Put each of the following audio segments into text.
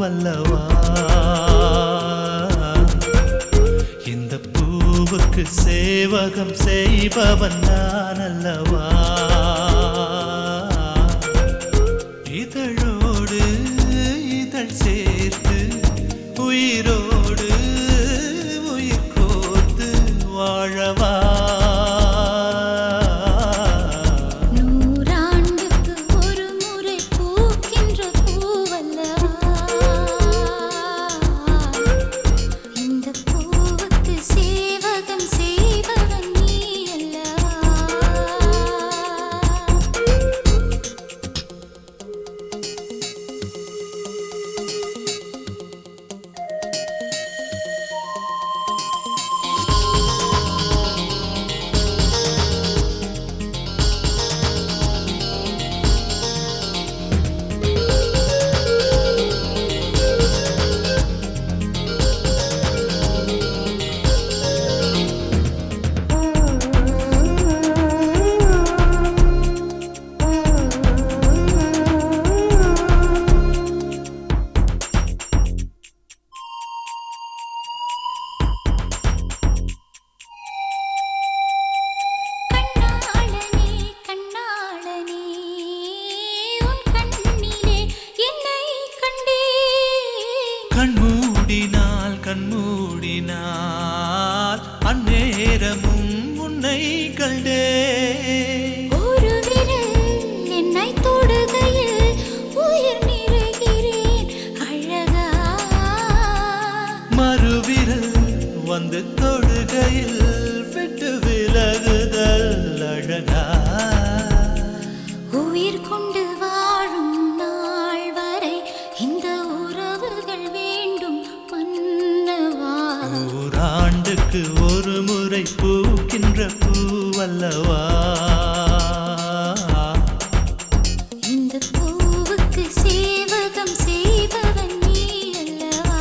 பூவல்லவா இந்த பூவுக்கு சேவகம் செய்பவன் நான் அல்லவா இதழோடு இதழ் சேர்த்து உயிரோடு உயிர் கோர்த்து வாழவா கண்மூடினால் அந்நேரமும் உன்னை கண்டே ஒரு விரல் என்னை தொடுகையில் உயிர் நிறைகிறேன் அழகா மறுவிரல் வந்து தொடுகையில் விட்டு விலகுதல் அழகா உயிர் கொண்டு வாழும் நாள் வரை இந்த உறவுகள் வேண்டும் ஓராண்டுக்கு ஒரு முறை பூக்கின்ற பூவல்லவா இந்த பூவுக்கு சேவகம் செய்பவன் நீ அல்லவா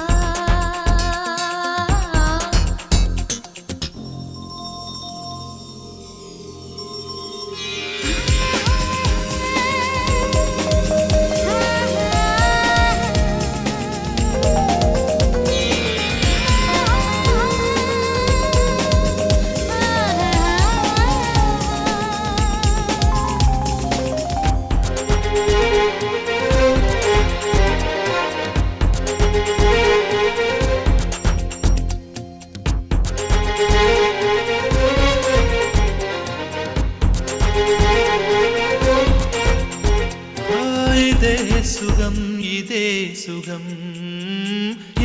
இதே சுகம்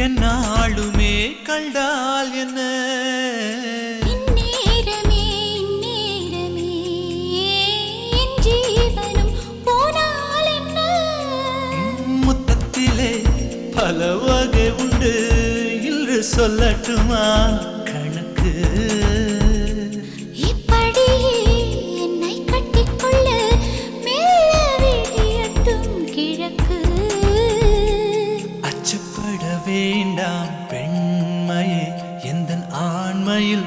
என்னாலுமே கண்டால் என்ன இந்நேரமே என் ஜீவனும் போனால் என்ன முத்தத்திலே பல வகை உண்டு என்று சொல்லட்டுமா கணக்கு வேண்டாம் பெண்மையே எந்தன் ஆண்மையில்